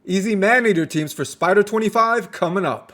Easy Maneater teams for Spider 25 coming up.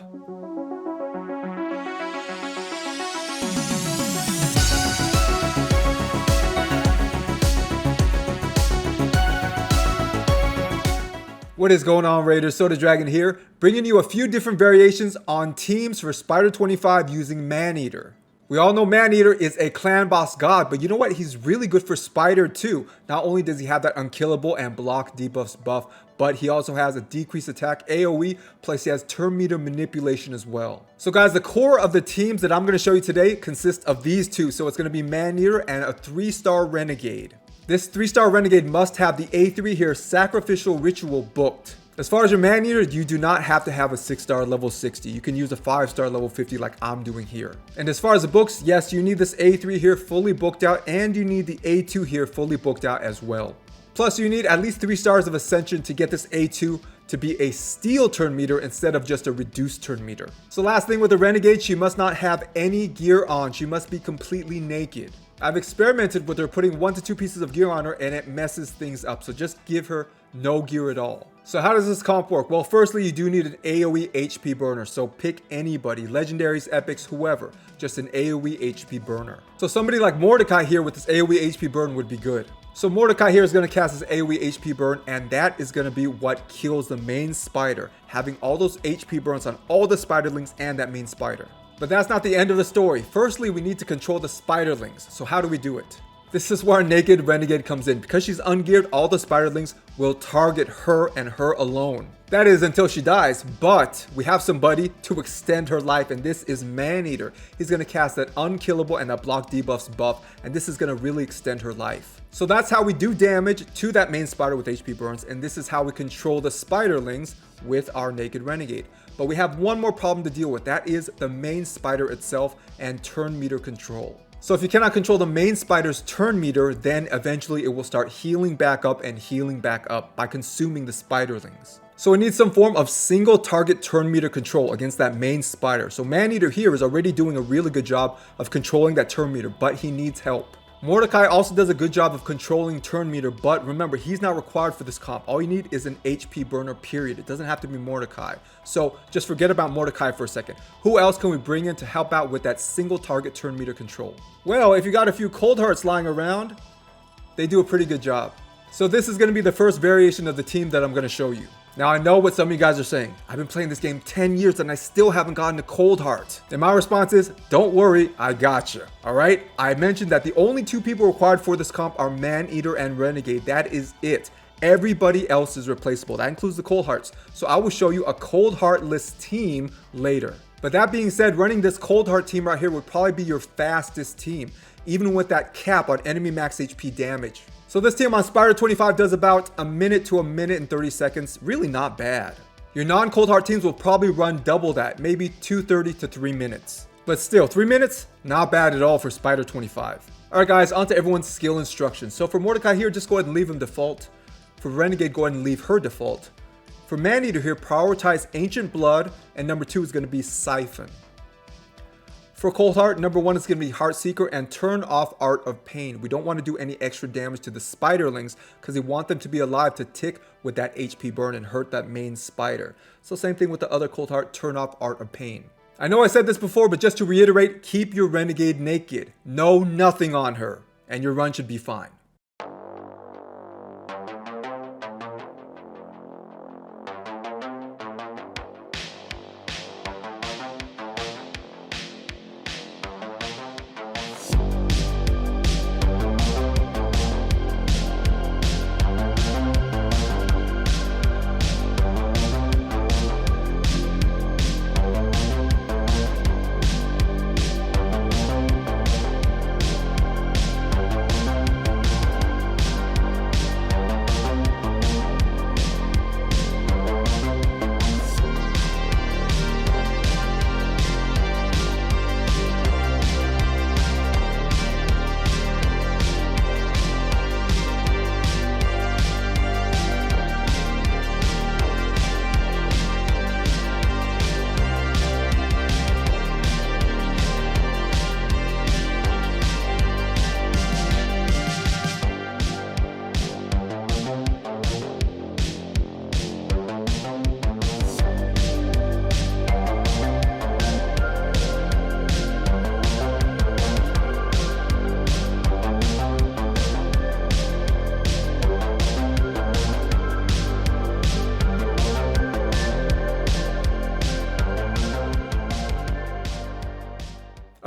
What is going on, Raiders? Soda Dragon here, bringing you a few different variations on teams for Spider 25 using Maneater. We all know Maneater is a clan boss god, but you know what? He's really good for Spider too. Not only does he have that unkillable and block debuffs buff, but he also has a decreased attack AoE, plus he has turn meter manipulation as well. So guys, the core of the teams that I'm going to show you today consists of these two. So it's going to be Maneater and a 3-star Renegade. This 3-star Renegade must have the A3 here, Sacrificial Ritual, booked. As far as your Maneater, you do not have to have a 6-star level 60. You can use a 5-star level 50 like I'm doing here. And as far as the books, yes, you need this A3 here fully booked out, and you need the A2 here fully booked out as well. Plus, you need at least 3 stars of Ascension to get this A2 to be a steel turn meter instead of just a reduced turn meter. So last thing with the Renegade, she must not have any gear on. She must be completely naked. I've experimented with her putting 1 to 2 pieces of gear on her and it messes things up. So just give her no gear at all. So how does this comp work? Well, firstly, you do need an AoE HP burner. So pick anybody, legendaries, epics, whoever, just an AoE HP burner. So somebody like Mordecai here with this AoE HP burn would be good. So Mordecai here is going to cast his AoE HP burn, and that is going to be what kills the main spider, having all those HP burns on all the spiderlings and that main spider. But that's not the end of the story. Firstly, we need to control the spiderlings. So how do we do it? This is where Naked Renegade comes in. Because she's ungeared, all the spiderlings will target her and her alone. That is until she dies, but we have somebody to extend her life, and this is Maneater. He's going to cast that unkillable and that block debuffs buff, and this is going to really extend her life. So that's how we do damage to that main spider with HP burns, and this is how we control the spiderlings with our Naked Renegade. But we have one more problem to deal with. That is the main spider itself and turn meter control. So if you cannot control the main spider's turn meter, then eventually it will start healing back up and healing back up by consuming the spiderlings. So it needs some form of single target turn meter control against that main spider. So Maneater here is already doing a really good job of controlling that turn meter, but he needs help. Mordecai also does a good job of controlling turn meter, but remember, he's not required for this comp. All you need is an HP burner, period. It doesn't have to be Mordecai. So just forget about Mordecai for a second. Who else can we bring in to help out with that single target turn meter control? Well, if you got a few Coldhearts lying around, they do a pretty good job. So this is going to be the first variation of the team that I'm going to show you. Now, I know what some of you guys are saying. I've been playing this game 10 years and I still haven't gotten a Coldheart. And my response is, don't worry, I gotcha. All right? I mentioned that the only 2 people required for this comp are Maneater and Renegade. That is it. Everybody else is replaceable. That includes the Coldhearts. So I will show you a Coldheartless team later. But that being said, running this Coldheart team right here would probably be your fastest team, even with that cap on enemy max HP damage. So this team on Spider 25 does about a minute to a minute and 30 seconds. Really not bad. Your non-Coldheart teams will probably run double that, maybe 2:30 to 3 minutes. But still, 3 minutes? Not bad at all for Spider 25. Alright guys, on to everyone's skill instructions. So for Mordecai here, just go ahead and leave him default. For Renegade, go ahead and leave her default. For Maneater here, prioritize Ancient Blood, and number 2 is going to be Siphon. For Coldheart, number 1 is going to be Heartseeker and turn off Art of Pain. We don't want to do any extra damage to the spiderlings because we want them to be alive to tick with that HP burn and hurt that main spider. So same thing with the other Coldheart, turn off Art of Pain. I know I said this before, but just to reiterate, keep your Renegade naked. No nothing on her, and your run should be fine.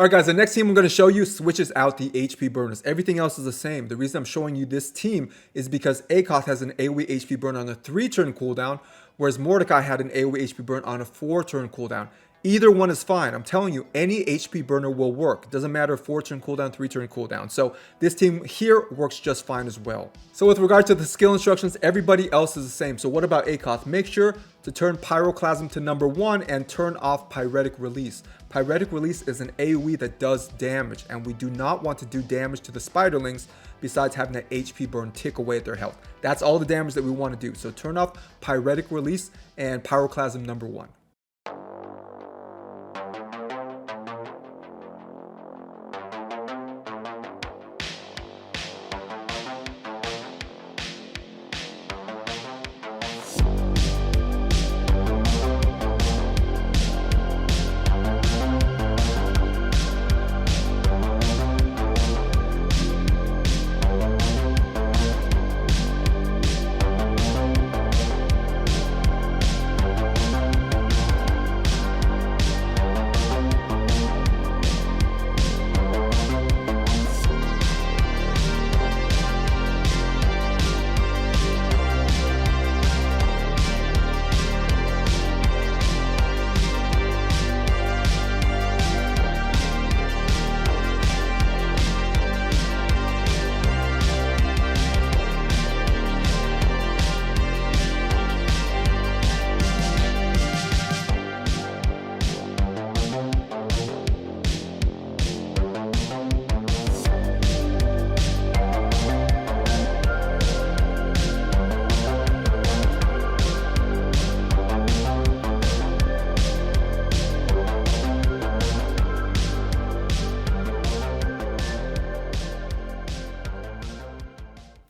All right, guys, the next team I'm going to show you switches out the HP burners. Everything else is the same. The reason I'm showing you this team is because Akoth has an AoE HP burn on a 3-turn cooldown, whereas Mordecai had an AoE HP burn on a 4-turn cooldown. Either one is fine. I'm telling you, any HP burner will work. It doesn't matter if 4-turn cooldown, 3-turn cooldown. So this team here works just fine as well. So with regard to the skill instructions, everybody else is the same. So what about Akoth? Make sure to turn Pyroclasm to number 1 and turn off Pyretic Release. Pyretic Release is an AoE that does damage, and we do not want to do damage to the spiderlings besides having that HP burn tick away at their health. That's all the damage that we want to do. So turn off Pyretic Release and Pyroclasm number 1.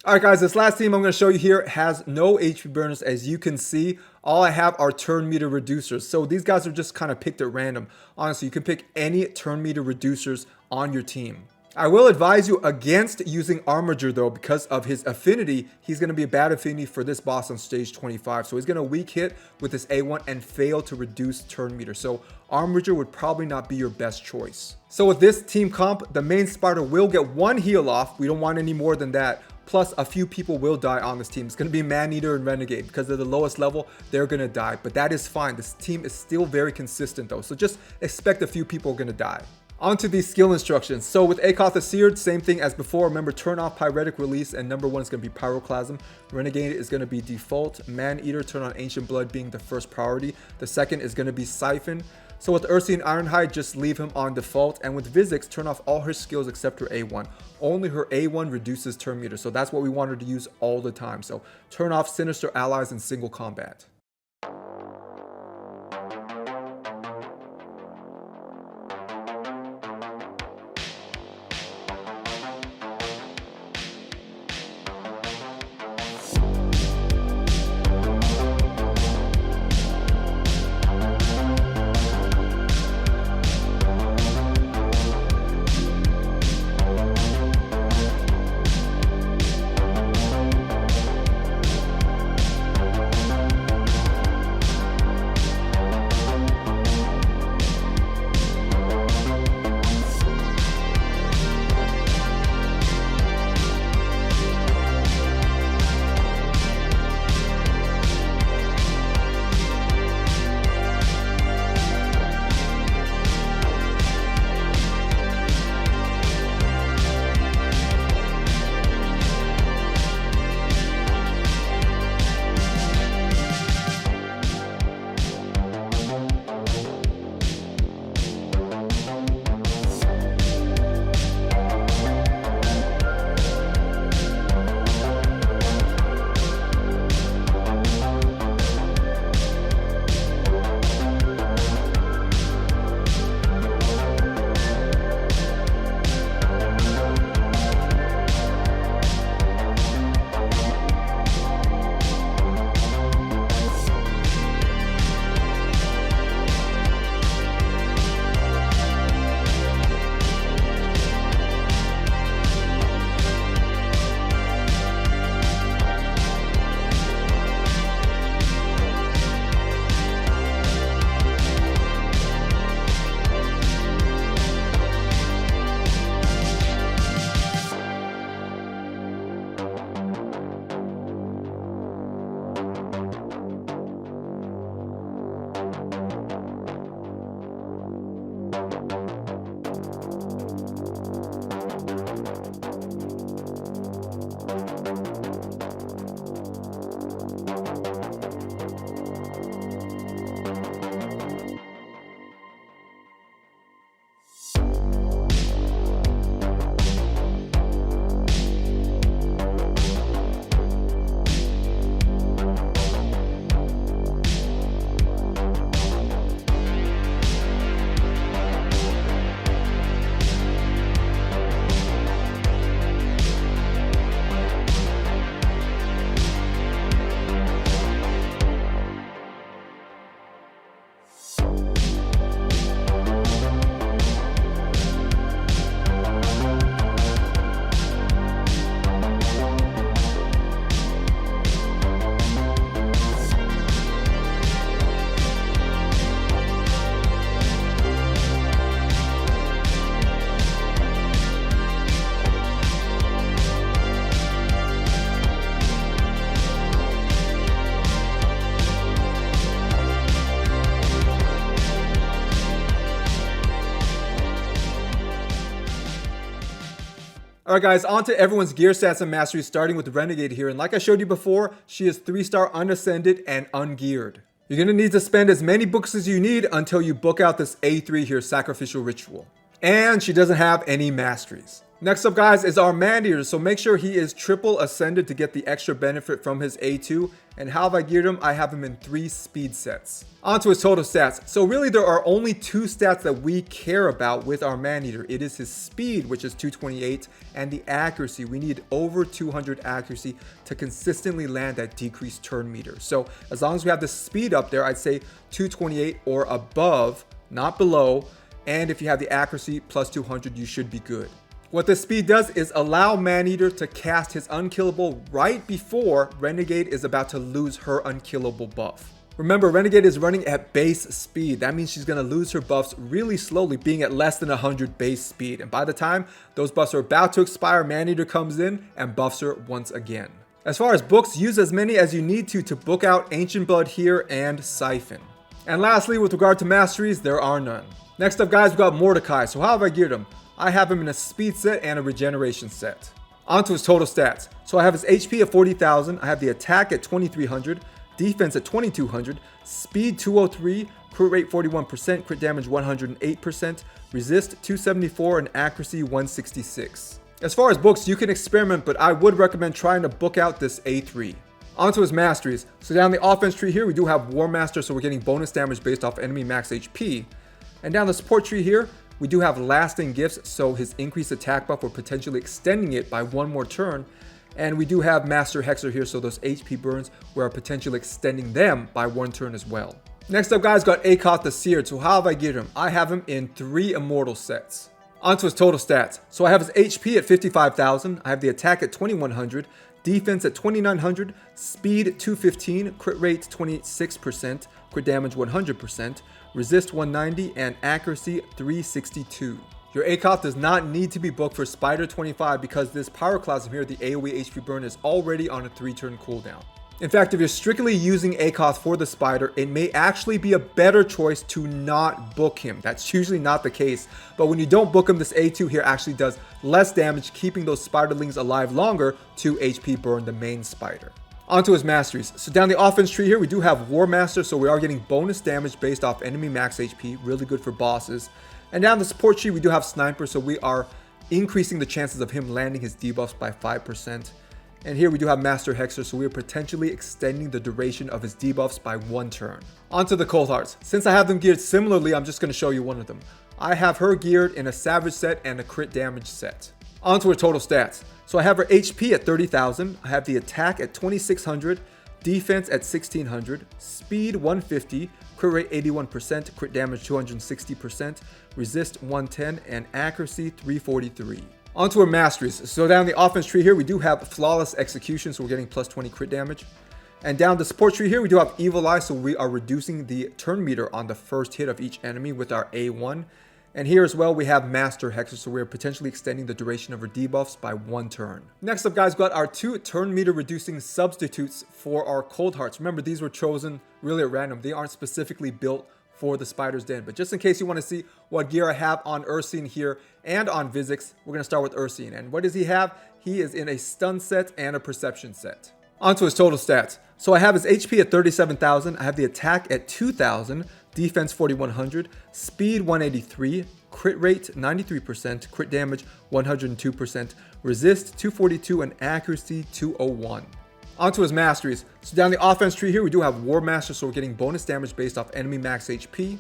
All right, guys, this last team I'm going to show you here has no HP burners. As you can see, all I have are turn meter reducers. So these guys are just kind of picked at random. Honestly, you can pick any turn meter reducers on your team. I will advise you against using Armiger though, because of his affinity. He's going to be a bad affinity for this boss on stage 25. So he's going to weak hit with his A1 and fail to reduce turn meter. So Armiger would probably not be your best choice. So with this team comp, the main spider will get 1 heal off. We don't want any more than that. Plus, a few people will die on this team. It's going to be Maneater and Renegade. Because they're the lowest level, they're going to die. But that is fine. This team is still very consistent though. So just expect a few people are going to die. On to these skill instructions. So with Akoth Seared, same thing as before. Remember, turn off Pyretic Release, and number 1 is going to be Pyroclasm. Renegade is going to be default. Maneater, turn on Ancient Blood being the first priority. The second is going to be Siphon. So with Ursi and Ironhide, just leave him on default. And with Vizix, turn off all her skills except her A1. Only her A1 reduces turn meter. So that's what we want her to use all the time. So turn off Sinister Allies in single combat. Alright guys, on to everyone's gear stats and masteries, starting with Renegade here. And like I showed you before, she is 3-star unascended and ungeared. You're going to need to spend as many books as you need until you book out this A3 here, Sacrificial Ritual. And she doesn't have any masteries. Next up guys is our Maneater, so make sure he is triple ascended to get the extra benefit from his A2. And how have I geared him? I have him in 3 speed sets. On to his total stats. So really there are only 2 stats that we care about with our Maneater. It is his speed, which is 228, and the accuracy. We need over 200 accuracy to consistently land that decreased turn meter. So as long as we have the speed up there, I'd say 228 or above, not below. And if you have the accuracy plus 200, you should be good. What this speed does is allow Maneater to cast his unkillable right before Renegade is about to lose her unkillable buff. Remember, Renegade is running at base speed. That means she's going to lose her buffs really slowly, being at less than 100 base speed. And by the time those buffs are about to expire, Maneater comes in and buffs her once again. As far as books, use as many as you need to book out Ancient Blood here and Siphon. And lastly, with regard to masteries, there are none. Next up guys, we've got Mordecai. So how have I geared him? I have him in a speed set and a regeneration set. On to his total stats. So I have his HP at 40,000, I have the attack at 2,300, defense at 2,200, speed 203, crit rate 41%, crit damage 108%, resist 274, and accuracy 166. As far as books, you can experiment, but I would recommend trying to book out this A3. On to his masteries. So down the offense tree here, we do have War Master, so we're getting bonus damage based off enemy max HP. And down the support tree here, we do have lasting gifts, so his increased attack buff, we're potentially extending it by 1 more turn. And we do have Master Hexer here, so those HP burns, we're potentially extending them by 1 turn as well. Next up guys, got Akoth the Seared. So how have I geared him? I have him in 3 immortal sets. On to his total stats. So I have his HP at 55,000, I have the attack at 2,100, defense at 2,900, speed 215, crit rate 26%, crit damage 100%, resist 190, and accuracy 362. Your Akoth does not need to be booked for Spider 25 because this Pyroclasm here, the AoE HP burn, is already on a 3-turn cooldown. In fact, if you're strictly using Akoth for the Spider, it may actually be a better choice to not book him. That's usually not the case, but when you don't book him, this A2 here actually does less damage, keeping those Spiderlings alive longer to HP burn the main Spider. Onto his masteries. So down the offense tree here, we do have War Master, so we are getting bonus damage based off enemy max HP, really good for bosses. And down the support tree, we do have Sniper, so we are increasing the chances of him landing his debuffs by 5%. And here we do have Master Hexer, so we are potentially extending the duration of his debuffs by 1 turn. Onto the Coldhearts. Since I have them geared similarly, I'm just going to show you one of them. I have her geared in a Savage set and a crit damage set. Onto her total stats. So I have her HP at 30,000, I have the attack at 2,600, defense at 1,600, speed 150, crit rate 81%, crit damage 260%, resist 110, and accuracy 343. Onto her masteries. So down the offense tree here, we do have Flawless Execution, so we're getting plus 20 crit damage. And down the support tree here, we do have Evil Eye, so we are reducing the turn meter on the first hit of each enemy with our A1. And here as well, we have Master Hexer, so we're potentially extending the duration of her debuffs by 1 turn. Next up guys, we've got our 2 turn meter reducing substitutes for our Coldhearts. Remember, these were chosen really at random. They aren't specifically built for the Spider's Den. But just in case you want to see what gear I have on Ursine here and on Vizix, we're going to start with Ursine. And what does he have? He is in a stun set and a perception set. Onto his total stats. So I have his HP at 37,000, I have the attack at 2,000, defense 4,100, speed 183, crit rate 93%, crit damage 102%, resist 242, and accuracy 201. Onto his masteries. So down the offense tree here, we do have War Master, so we're getting bonus damage based off enemy max HP.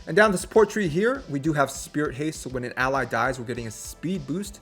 And down the support tree here, we do have Spirit Haste, so when an ally dies, we're getting a speed boost.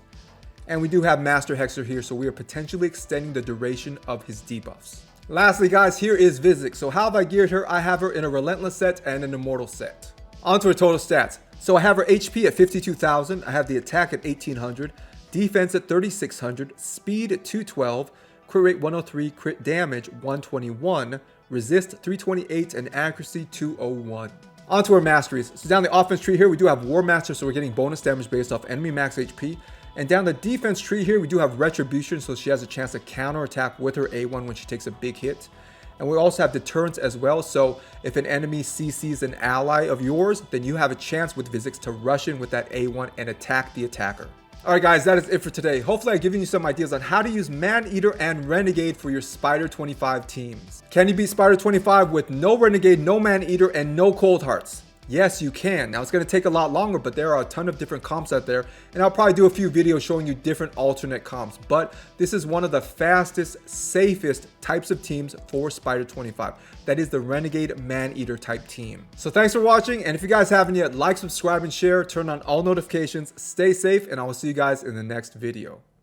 And we do have Master Hexer here, so we are potentially extending the duration of his debuffs. Lastly guys, here is Vizix. So how have I geared her? I have her in a Relentless set and an Immortal set. Onto her total stats. So I have her HP at 52,000, I have the attack at 1,800, defense at 3,600, speed at 212, crit rate 103, crit damage 121, resist 328, and accuracy 201. Onto our masteries. So down the offense tree here, we do have War Master, so we're getting bonus damage based off enemy max HP. And down the defense tree here, we do have Retribution, so she has a chance to counterattack with her A1 when she takes a big hit. And we also have Deterrence as well, so if an enemy CCs an ally of yours, then you have a chance with Vizix to rush in with that A1 and attack the attacker. Alright guys, that is it for today. Hopefully I've given you some ideas on how to use Maneater and Renegade for your Spider 25 teams. Can you beat Spider 25 with no Renegade, no Maneater, and no Coldhearts? Yes, you can. Now it's going to take a lot longer, but there are a ton of different comps out there, and I'll probably do a few videos showing you different alternate comps. But this is one of the fastest, safest types of teams for Spider 25. That is the Renegade Maneater type team. So thanks for watching, and if you guys haven't yet, like, subscribe, and share. Turn on all notifications. Stay safe, and I will see you guys in the next video.